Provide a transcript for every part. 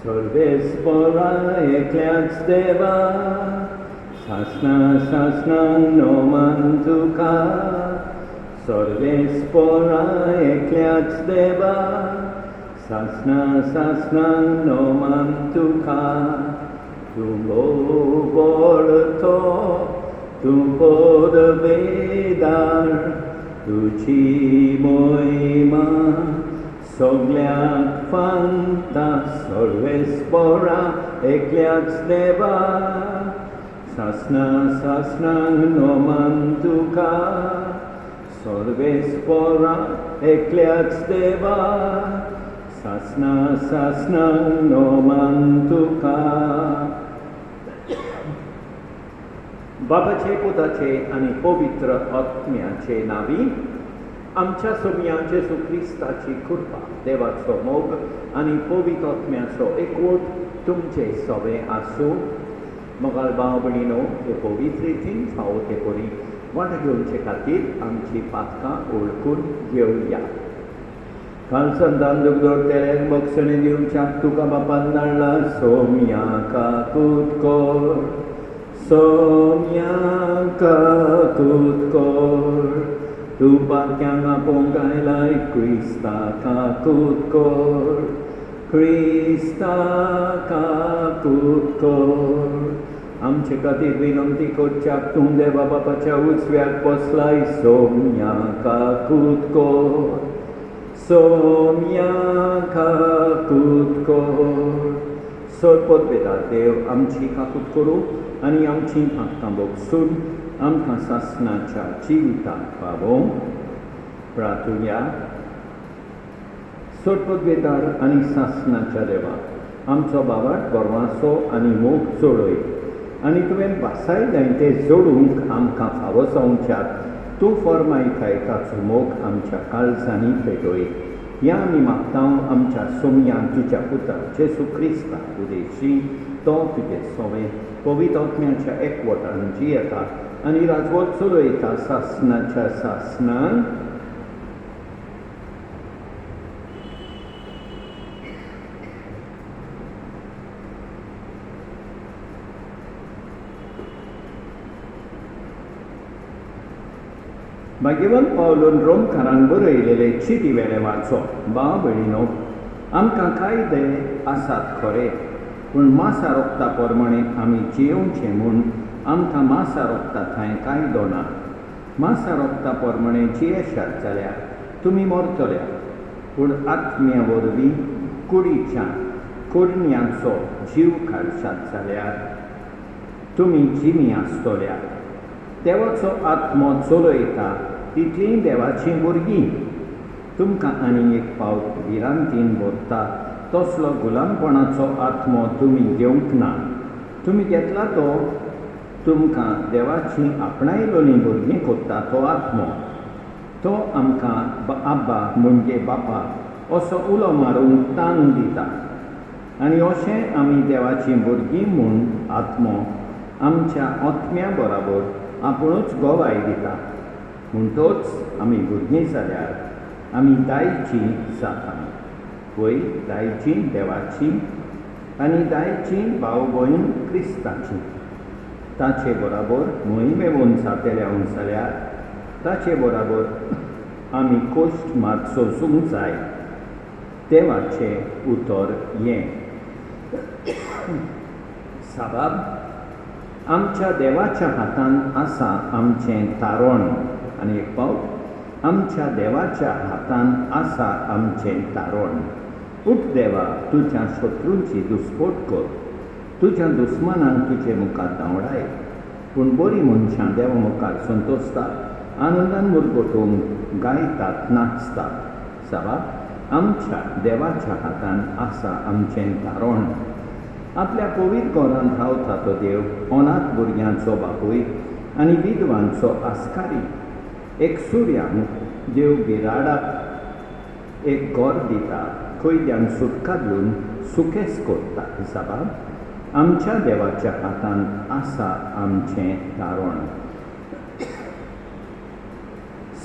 सर्वेस्परा एकल्याच देवा सासना सासनां नोमान तुका सर्वेस्परा एकल्याच देवा सासना सासनां नोमान तुका तुमो बोलतो तू podवेदार तुझी मोहिमा सगळ्याक फांता सर्वेस्परा एकल्याच देवा सासना सासनां नोमान तुका सर्वेस्परा एकल्याच देवा सासना सासनां नोमान तुका बाबाचे पुताचे आणि पवित्र आत्म्याचे नावी आमच्या सगळ्यांचे जेसू क्रिस्ताची कृपा देवाचो मोग आणि पवित्र आत्म्याचो एकवट तुमचे सवे आसूं मोगाल भाव भयणीनो हे पवित्र रितीन फावो ते करी वाट घेवचे खातीर आमची पातकां ओळखून घेवया काल संतान दुगदोरतेल्याक बक्षणे दिवच्याक तुका बापान धाडला सोम्याका कुतकोर सोम्याका कुतकोर तू पाक्यांक आपोवंक आयलाय क्रिस्ताका कुतकोर क्रिस्ताका कुतकोर आमचे खातीर विनंती करच्याक तूं देवा बापाच्या उजव्याक बसलाय सोम्याका कुतकोर सोम्याका कुतकोर सोडपत बेदार देव आमची काकूट करूं आनी आमची पातकां बोगसून आमकां सासणाच्या जिविताक पावोवंक प्रार्थुया सोडपत बेदार आनी सासणाच्या देवा आमचो बाबाक गोरवांचो आनी मोग जोडय आनी तुवें बासाय जायते जोडूंक आमकां फावो जावच्याक तूं फर्मायताय ताचो मोग आमच्या काळजांनी पेटय ह्या आमी मागतां आमच्या सोमयान तुज्या पुता जेसू क्रिस्ताक उदेशी तो तुजे सवे पवित्र आत्म्याच्या एकवटान जियेता आनी राजवट चलयता सासणाच्या सासणान भाग्यवान पावलोन रोमकारांक बरयलेले चिटी वेळे वाचो भाव भयणीनो आमकां कायदे आसात खरे पूण मासा रोगता प्रमाणे आमी जियोवचें म्हूण आमकां मासा रोगता थंय कायदो ना मासा रोगता प्रमाणे जियेशात जाल्यार तुमी मरतल्या पूण आत्म्या वरवीं कुडीच्या कुडण्यांचो जीव काडशात जाल्यार तुमी जिमी आसतल्या देवाचो आत्मो चलयता तितलीं देवाचीं भुरगीं तुमकां आनी एक फावट विरांतीन व्हरता तसलो गुलामपणाचो आत्मो तुमी घेवंक ना तुमी घेतला तो तुमकां देवाची आपणायलोलीं भुरगीं कोत्ता तो आत्मो तो आमकां आब्बा म्हणजे बापा असो उलो मारूंक तान दिता आनी अशें आमी देवाची भुरगीं म्हूण आत्मो आमच्या आत्म्या बरोबर आपुणूच गोवाय दिता म्हणटोच आमी भुरगीं जाल्यार आमी दायचीं जाता वय दायचीं देवाची आनी दायचीं भाव भयण क्रिस्ताची ताचे बरोबर मोहिमेवून जातेल्या जाल्यार ताचे बरोबर आमी कोश्ट मात सोंसूंक जाय देवाचें उतर हें साबाब आमच्या देवाच्या हातान आसा आमचें तारण आनी एक फावट आमच्या देवाच्या हातान आसा आमचें तारण उठ देवा तुज्या शत्रूंची दुस्पोट कर तुज्या दुस्मानांक तुजे मुखार धांवडाय पूण बरीं मनशां देवा मुखार संतोसतात आनंदान मुरगोटूंक गायतात नाचतात साबाब आमच्या देवाच्या हातान आसा आमचें तारण आपल्या पवित्र घरांत रावता तो देव अनाथ भुरग्यांचो बापूय आनी विधवांचो आस्कारी एक सूर्यांक देव बिराडाक एक घर दिता खंयच्यान सुटका दिवन सुकेस करता साबाब आमच्या देवाच्या हातान आसा आमचें तारण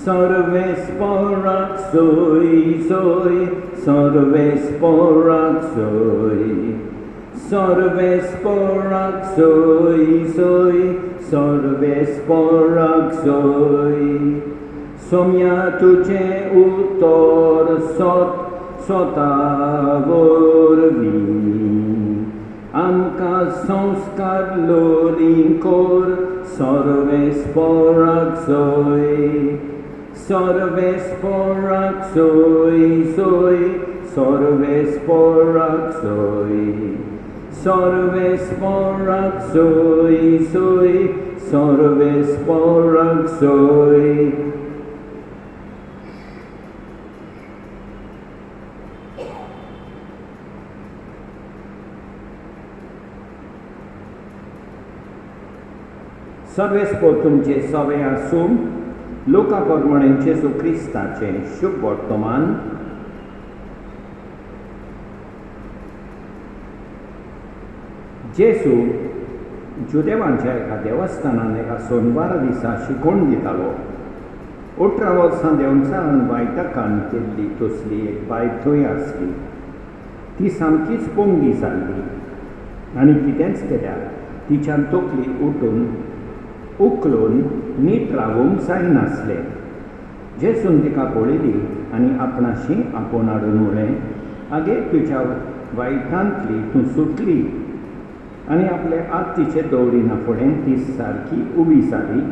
Sorvesporak soy, soy, sorvesporak soy. Sorvesporak soy, soy, sorvesporak soy. Somia tuce utor sot, sotavorvi. Amka संस्कार लोलिंकोर sorvesporak soy. Sorvesporak soy, soy, sorvesporak soy. Sorvesporak soy, soy, sorvesporak soy. सर्वेस्पोर तुमचे सवे आसूं लोका प्रमाणे जेजू क्रिस्ताचें शुभ वर्तमान जेजू जुदेवांच्या एका देवस्थानान एका सोनवारा दिसा शिकोवन दितालो. 18 वर्सां देंवचारान वायटकान केल्ली तसली एक बायल थंय आसली. ती सामकीच पोंगी जाल्ली आनी कितेंच केल्यार तिच्यान तकली उठून उखलून नीट रावूंक जायनासलें. जेजून तिका पळयली आनी आपणाशी आपोवन हाडून उरलें, आगे तुज्या वायटांतली तूं सुटली. आनी आपले हात तिचे दवरिना फुडें ती सारकी उबी जाली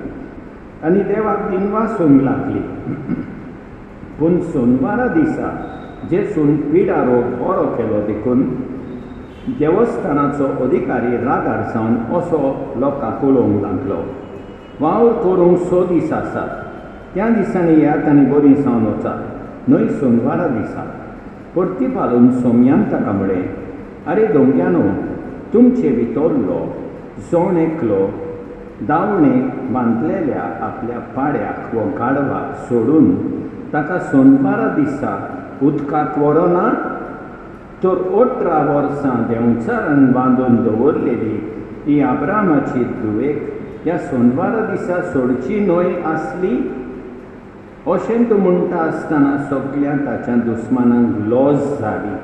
आनी देवाक दिनवासूंक लागली. पूण सोनवारा दिसा जेजून पिडा रोग बरो केलो देखून देवस्थानाचो अधिकारी रागार जावन असो लोकांक उलोवंक लागलो. वावर करूंक 6 दीस आसात, त्या दिसांनी येयात आनी बरीं जावन वचात. न्हय सोनवारा दिसा. परती पालून सोमयान ताका म्हळें, आरे दोंग्यानो, तुमचे भितरलो जोण एकलो दावणेक बांदलेल्या आपल्या पाड्याक वो गाडवाक सोडून ताका सोनवारा दिसा उदकाक व्हरोना? तर 18 वर्सां देंवचारान बांदून दवरलेली ही आब्रामाची धुवेक ह्या सोनवारा दिसा सोडची न्हय आसली? अशें तूं म्हणटा आसतना सगळ्या ताच्या दुस्मानांक लॉस जाली.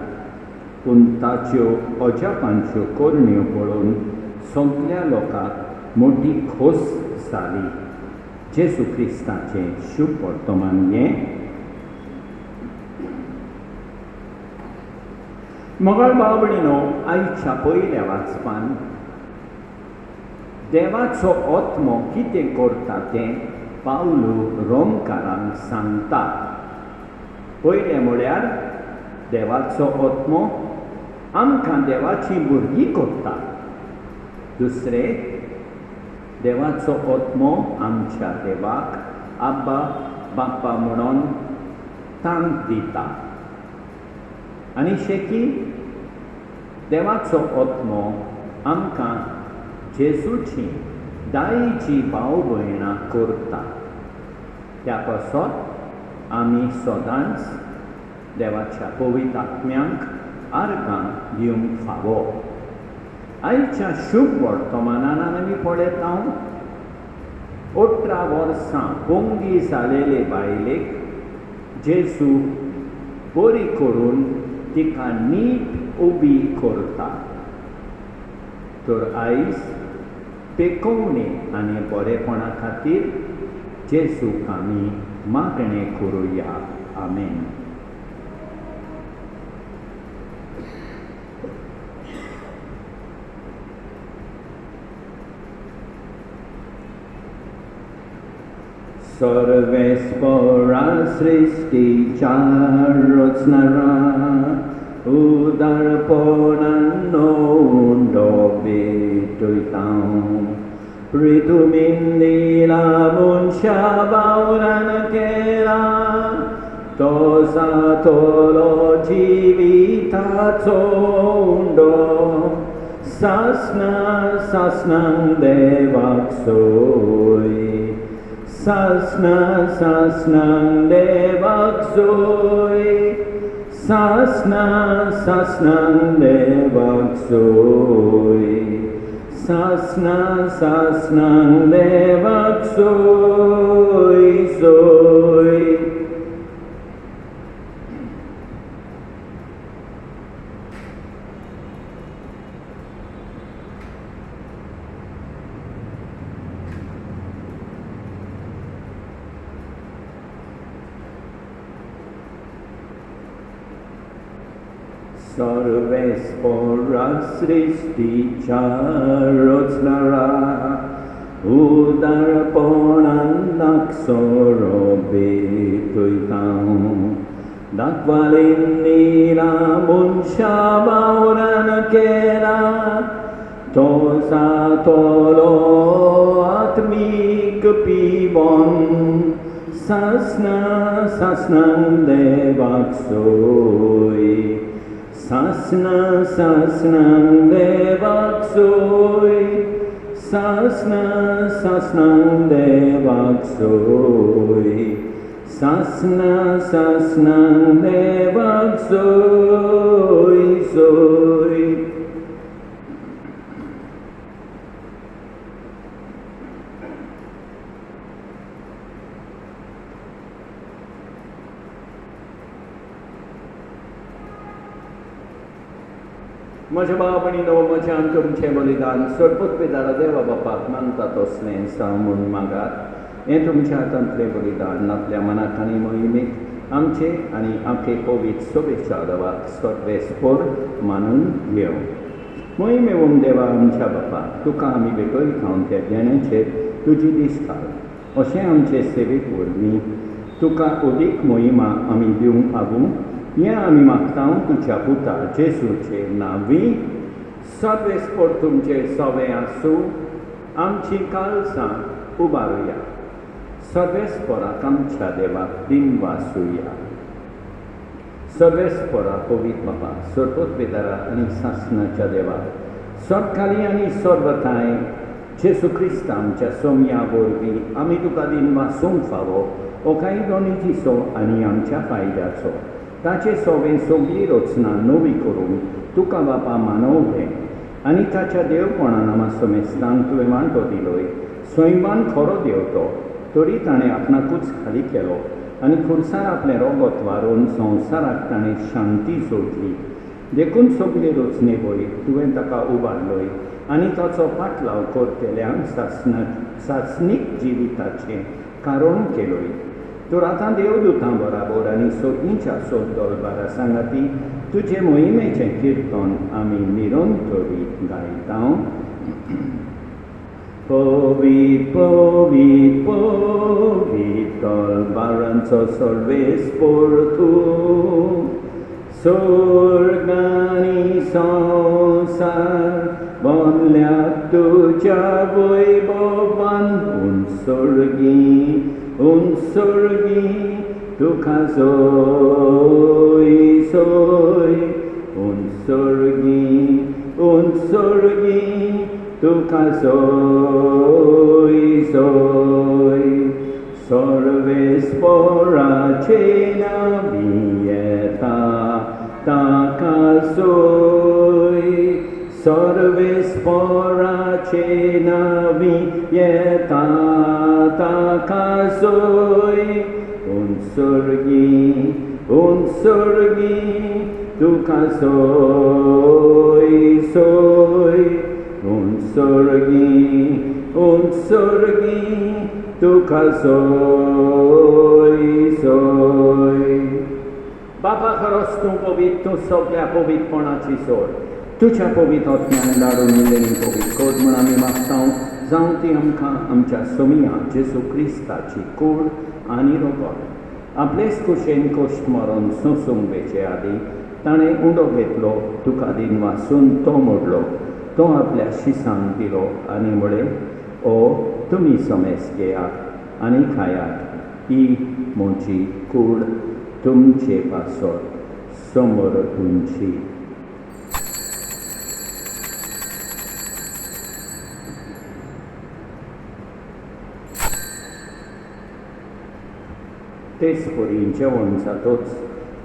पूण ताच्यो अजापांच्यो कोरण्यो पळोवन सगळ्या लोकांक मोठी खोस जाली. जेजू क्रिस्ताचें शुभ वर्तमान हें. मोगाळ भाव भयणीनो, आयच्या पयल्या वाचपान देवाचो आत्मो कितें करता तें पावलू रोमकारांक सांगता. पयलें म्हळ्यार देवाचो आत्मो आमकां देवाची भुरगीं करता. दुसरें, देवाचो आत्मो आमच्या देवाक आब्बा बाप्पा म्हणून तांक दिता. आनी शेकी देवाचो आत्मो आमकां जेजूची दायेची भाव भयणां करता. त्या पासत आमी सदांच देवाच्या पवित्र आत्म्यांक आर्गां दिवंक फावो. आयच्या शुभ वर्तमानान आमी पळयत हांव 18 वर्सां पोंगी जालेले बायलेक जेजू बरी करून तिका नीट उबी करता. तर आयज पेकोवणे आनी बरेपणा खातीर जेजूक आमी मागणें करुया. आमेन. सर्वेस्परा सृष्टीच्या रचणारा उदारपणान नोंदविता. पृथ्वीन दिला मनशा बावरान केला, तो जातलो जिविताचो उंडो. सासना सासनांक देवाक सोय, सासना सासनांक देवाक सोय, सासना सासनांक देवाक सोय. सासना सासनांक देवाक सोय सोय. सर्वेस्पora सृष्टीच्या रचणारा उदारपणांक सोरो बेतोयतां दाखवालेंनीरा मनशा बावरान केला तो सातोलो आत्मीक पिबोन सासना सासनांक देवाक सोय. सासना सासनांक देवाक सोय. सासना सासनांक देवाक सोय. सासना सासनांक देवाक सोय सोय. म्हज्या बाबणीनो म्हज्यान तुमचें बलिदान सोडपूत पिदारा देवा बापाक मानता तसलें म्हूण मागात. हें तुमच्या हातांतलें बलिदान आपल्या मनात आनी मोहिमेक आमचे आनी आमचे कोवीद शुभेच्छा देवाक सर्वेस्पोर मानून घेव. मोहिमेवून देवा आमच्या बापा तुका आमी भेटयता त्या देण्याचेर तुजी दिसता अशें आमचे सेवेक वरवीं तुका अदीक मोहिमा आमी दिवंक आगूं हें आमी मागता तुज्या पुता जेसूचे नांवी. सर्वेस्पोर तुमचें सवें आसूं आमची काळजां उबारुया. सर्वेस्पोराक आमच्या देवाक दिन वासुया. सर्वेस्पोरा पवित्र बाबा सर्वोत बेदारा आनी सासनाच्या देवा सर्वकाली आनी सर्वथांय जेसू क्रिस्त आमच्या सोम्या वरवीं आमी तुका दिन वासूंक फावो हो काही दोनीचो आनी आमच्या फायद्याचो ताचे सवें सगळी रचना नवी करून तुका बापा मानवलें आनी ताच्या देवपणान आमचो मेस्तान तुवें वांटो दिलोय. स्वयंमान खरो देव तो तरी ताणें आपणाकूच खाली केलो आनी खुर्सार आपलें रोगत वारून संवसाराक ताणें शांती सोडली. देखून सगळे रचने वयर तुवें ताका उबारलोय आनी ताचो पाटलाव करतेल्यांक सासनीक जिविताचें कारण केलोय. तर आतां देवदूतां बराबर आनी सोदींच्या सोद दोलबारा सांगाती तुजे मोहिमेचें किर्तन आमी निरंतरी गायता. पवित्र पवित्र पवित्र दोलबारांचो सर्वेस्पोर तूं स्वर्ग आनी संवसार बोनल्यात तुज्या वैभवान उंसर्गी तुका सोय सोय. उंसर्गी तुका सोय सोय. सर्वेस्पोराचे नांवी येता ताका सोय. सर्वेस्पोराचे नांवी येता ताका सोय. उंसर्गी तुका सोय सोय. उंसर्गी तुका सोय सोय. बापा खरोच तूं पवित्र तूं सगळ्या पवित्रपणाची सोड तुज्या पवित्र आत्म्यान धाडून उरलेली पवित्र कोद म्हूण आमी मागता जावं ती आमकां आमच्या सोमिया जेसू क्रिस्ताची कूड आनी रोगोट आपलेच कुशेन कोश्ट मारून सोंसूंक बेचे आदी ताणें उंडो घेतलो तुका दिन वासून तो मोडलो तो आपल्या शिसांक दिलो आनी म्हळें ओ तुमी समेस घेयात आनी खायात ही म्हजी कूड तुमचे पासत समोर तुमची. तेच परी जेवण जातोच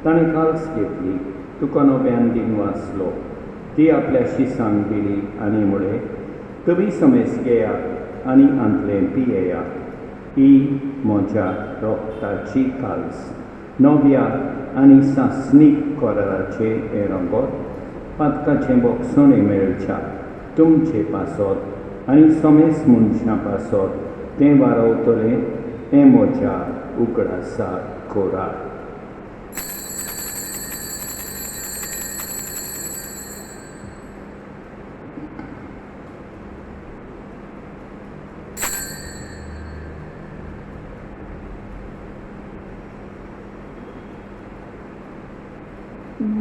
ताणें काल्स घेतली तुका नव्यान दिन वाचलो ती आपल्या शिसांक दिली आनी म्हळें तुमी समेस घेयात आनी आंतलें पियेयात. ही म्हज्या रोगताची काल्स. नव्या आनी सासणीक कोराचे हे रगत पातकाचें बोगसोणें मेळच्या तुमचे पासत आनी समेस मनशां पासत तें वारवतलें हें म्हज्या उगडासाक कोरात.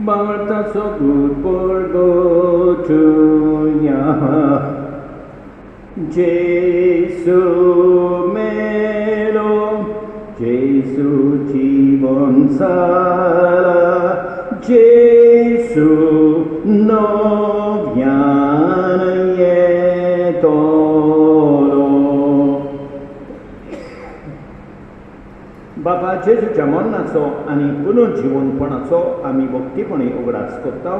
Bartaso good porgo tuya Jesu melo Jesu জীবন সারা Jesu novianaye tolo बाबा जेजूच्या मरणाचो आनी पुनर्जीवनपणाचो आमी भक्तीपणी उगडास करता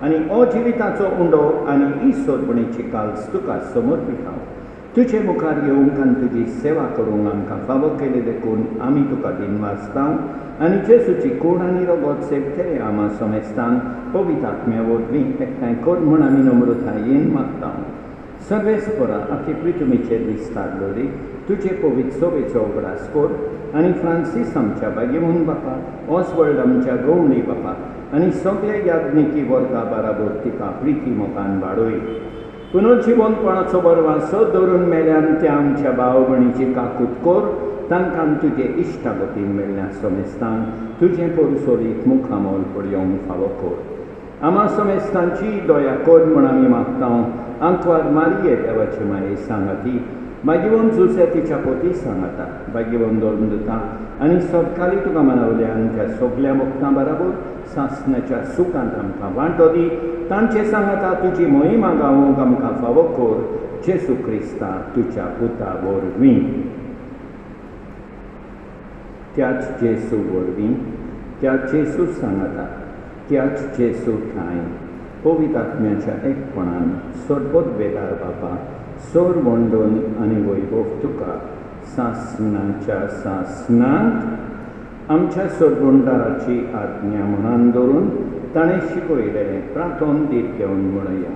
आनी अजिविताचो उंडो आनी ईश्वरपणेची काल्स तुका समर्पिता. तुजे मुखार येवंक आनी तुजी सेवा करूंक आमकां फावो केले देखून आमी तुका दिनवासता आनी जेजूची कूड आनी रगत सेवतले आमा समेस्तान पवित्र आत्म्या वरवीं एकठांय कर म्हूण आमी नम्रतायेन मागता. सर्वेस्परा आख्खे पृथ्वीचेर विस्तारलोली तुजे पवित्र सोबेचो उगडास कर आनी फ्रांसीस आमच्या बागेमोहन बापा ऑसवर्ल्ड आमच्या गवळी बापा आनी सगळे याज्ञिकी वर्गा बराबर तिका प्रिती मोगान वाडोय. पुनर्जीवनपणाचो बरवासो धरून मेल्यान त्या आमच्या भाव भयणीची काकूट कर तांकां तुजे इश्टागतीन मेळ्ळ्या समेस्तान तुजें परसोलीत मुखामोल पडयोंक फावो कर. आमा समेस्तांची दया कर म्हूण आमी मागता. आंकवार मारये देवाचे माये सांगाती बागेवन जुसेफीच्या पोती सांगाता बागेवन दोरमदता आनी सदकाळी तुका मानवल्यान त्या सगळ्या भक्तां बराबर सासणाच्या सुखांत आमकां वांटो दी. तांचे सांगाता तुजी मोहिमा गावोवंक आमकां फावो कर जेसू क्रिस्ता तुज्या पुता वरवीं. त्याच जेसू वरवीं त्याच जेसू सांगाता त्याच जेसू ठांय पवित्र आत्म्याच्या एकपणान सरपद वेदार बापा सोर वंडोन आनी वैभव तुका सासणाच्या सासणांत आमच्या सोरगोंडाराची आज्ञा मनान दवरून ताणें शिकयलें प्रार्थोन दीत घेवन म्हणया.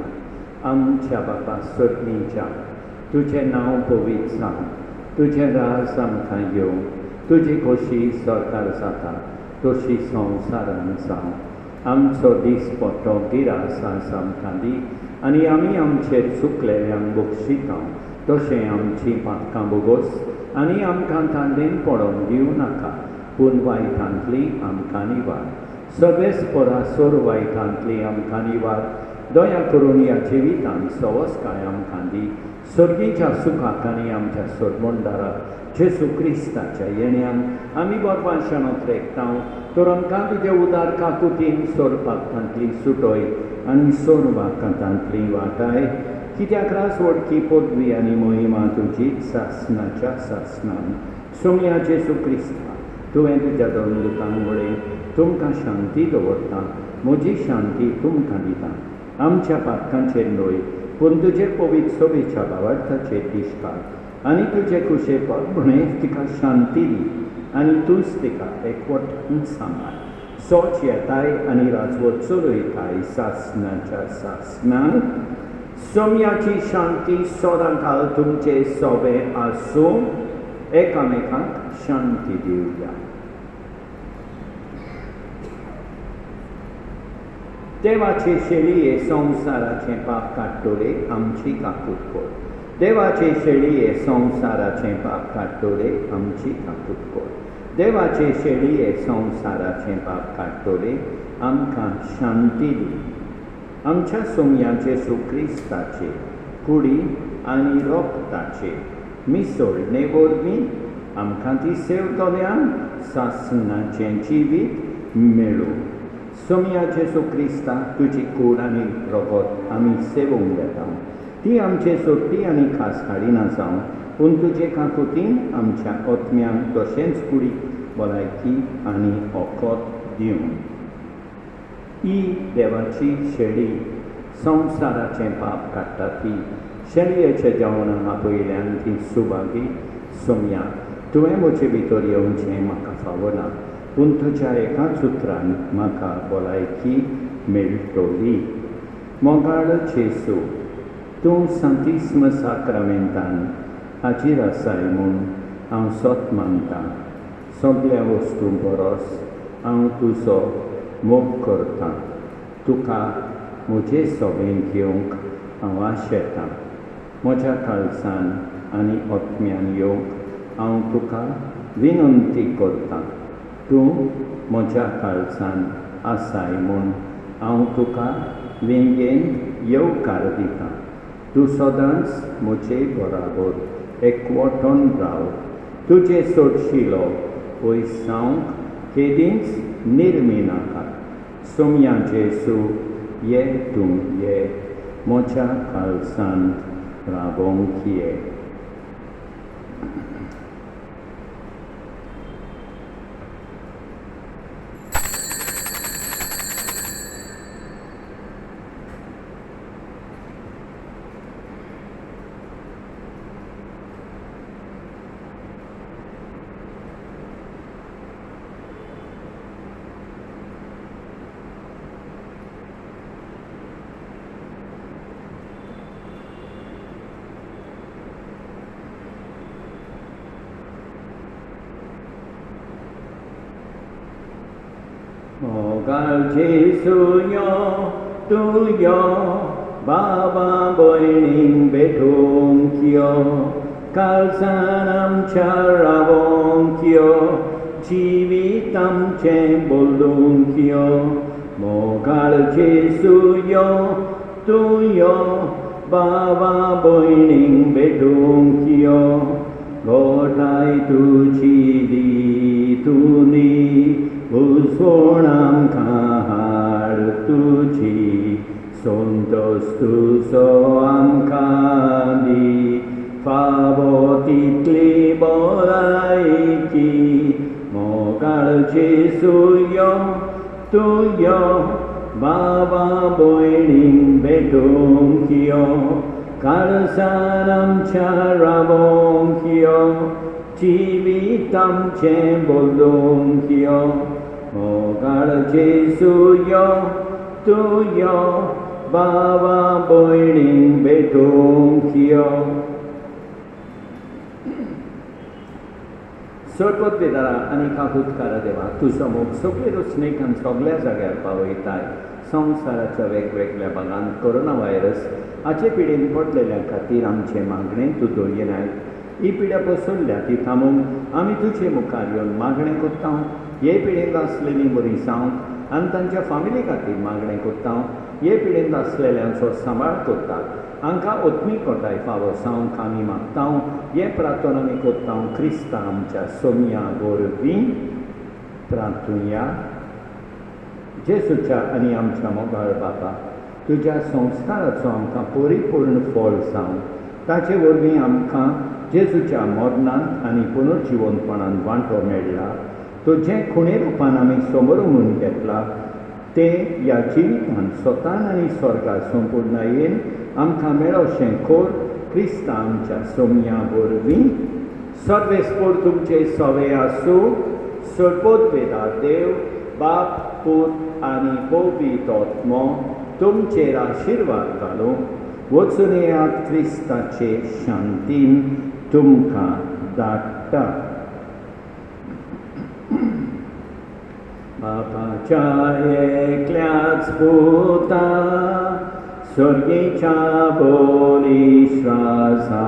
आमच्या बापा सर्गीच्या तुजें नांव पवित्र जावं तुजें राज आमकां येवं तुजी खोशी सरकार जाता तशी संवसारान जावं. आमचो दीस पडटो गिरासास आमकां दी आनी आमी आमचेर चुकलेल्यांक बक्षिता तशें आमची पातकां बोगोस आनी आमकां तांडेन पडोवंक दिवं नाका पूण वायटांतली आमकां निवार. सगळेच परासोर वायटांतली आमकां निवार. दया करून ह्या जिवितांत सवस्काय आमकां दी. सर्गीच्या सुखाक आनी आमच्या सोडमोंडारा जेसू क्रिस्ताच्या येण्यान आमी बरपाशानत रेखता तर आमकां तुजे उदार काकुतीन सोर पातकांतली सुटोय आनी सोर वाकांतांतली वाटाय. कित्याक रासवडकी पदवी आनी मोहिमा तुजी सासणाच्या सासणान सोम्या जेसू क्रिस्ता तुवें तुज्या दोनदूतांक वडय तुमकां शांती दवरता. म्हजी शांती तुमकां दिता. आमच्या पातकांचेर न्हय पूण तुजे पवित्र सोबेच्या भावार्थाचेर दिश्काळ आनी तुजे कुशे परभणेर तिका शांती दी आनी तूंच तिका एकवटान सांबाळ. सोच येताय आनी राजवट चलयताय सासणाच्या सासणान सोम्याची शांती सदांकाळ तुमचे सोबे आसूं. एकामेकांक शांती दिवया. देवाचे शेळये संवसाराचें पाप काडटोले आमची काकूट कर. देवाचे शेळये संवसाराचें पाप काडटोले आमची काकूट कर. देवाचे शेळये संवसाराचें पाप काडटोले आमकां शांती दी. आमच्या सोम्या जेसू क्रिस्ताचे कुडी आनी रोगताचे मिसळणे वरवीं आमकां ती सेवतल्यांक सासणाचें जिवीत मेळूं. सोम्या जेसू क्रिस्ता तुजी कूड आनी रगत आमी सेवूंक येता. ती आमचे सोडटी आनी खास हाडिना जावं पूण तुजे काकुतीन आमच्या आत्म्यांक तशेंच कुडीक भलायकी आनी ओकोत दिवं. ही देवाची शेळी संवसाराचें पाप काडटा ती शेळयेच्या जेवणां पयल्यान ती सुभागी सोम्या तुवें म्हजे भितर येवचें म्हाका फावना पूण तुज्या एकाच उतरान म्हाका भलायकी मेळटली. मोगाळ जेसू, तूं सांतिस्म साक्रामेंतान हाजीर आसाय म्हूण हांव सोत मानतां. सगळ्या वस्तू परस हांव तुजो मोग करतां. तुका म्हजे सोबेंत येवंक हांव आशेतां. म्हज्या काळजान आनी ओतम्यान येवंक हांव तुका विनंती करतां. तूं म्हज्या काळजान आसाय म्हूण हांव तुका विंगेन येवकार दितां. तूं सदांच म्हजे बराबर एकवटून राव. तुजे सोडशिलो पयस जावंक केदींच निर्मी नाका. सोम्या जेसू, ये तूं ये म्हज्या काळजांत राबोंक ये. मोगाळ जेसू यो, तूं यो, बाबा भयणींक भेटूंक यो. काळजान आमच्या रावोंक यो, जिवीत आमचें बोलूंक यो. मोगाळ जेसू यो, तूं यो, बाबा भयणींक भेटूंक यो. घोटाय तुजी दितुनी उसवण आमकां हाड तुजी. संतोश तुजो आमकां दी, फावो तितली भलायकी. मोगाळ जेसू यो, तूं यो, बाबा भयणींक भेटूंक यो. काळजान आमच्या रावोंक यो, जिवीत आमचें बोलूंक यो. मोगाळ जेसू यो, तूं यो, बाबा भयणींक भेटूंक यो. सोडपत बेदारा आनी काकुतकारा देवा, तुजो मोग सगळे रचणेक आनी सगळ्या जाग्यार पावयताय. संवसाराच्या वेगवेगळ्या भागांत कोरोना व्हायरस हाचे पिडेन पडलेल्या खातीर आमचे मागणें तूं धोयनाय. ही पिड्या पसरल्या ती थांबोवंक आमी तुजे मुखार येवन मागणें कोत्ता. हे पिडेंत आसलेलीं बरीं जावंक आनी तांच्या फामिली खातीर मागणें कोत्ता. हे पिडेंत आसलेल्यांचो सांबाळ कोत्ता. हांकां ओत्मीकोटाय फावो जावंक आमी मागता. हे प्रार्थना आमी कोत्ता क्रिस्ता आमच्या सोम्या वरवीं प्रार्थुया. जेसूच्या आनी आमच्या मोगाळ बाबा, तुज्या संस्काराचो आमकां परिपूर्ण फळ जावं. ताचे वरवीं आमकां जेजूच्या मरणांत आनी पुनर्जिवनपणांत वांटो मेळ्ळा. तो जें खुणे रुपान आमी समोरून घेतला तें ह्या जिवितांत स्वतान आनी स्वर्गा संपूर्णयेन आमकां मेळोशें खोर क्रिस्ता आमच्या सोम्या वरवीं. सर्वेस्पोर तुमचे सवे आसूं. सोडपोत बेदार देव, बाप, पूत आनी पवित्र आत्मो तुमचेर आशिर्वाद घालूं. वचून येयात क्रिस्ताचे शांतीन तुमकां धाडटा. बापाच्या एकल्याच पुता, स्वर्गीच्या बोली श्वासा,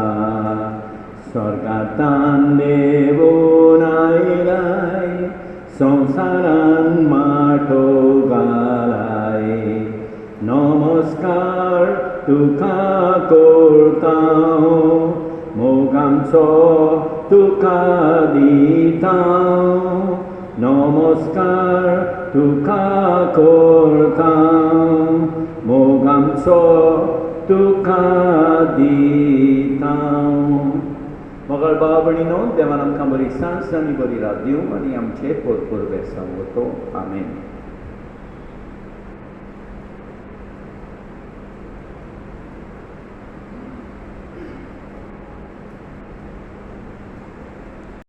स्वर्गांतल्यान देवून आयलाय, संवसारान माटो घालाय. नमस्कार तुका करता, मोग आमचो तुका दिता. नमस्कार तुका करता, मोग आमचो तुका दिता. मोगाळ भाव भयणीनो, देवान आमकां बरी सांस आनी बरी रात दिवं आनी आमचे परपूर बेसांवतो. आमेन.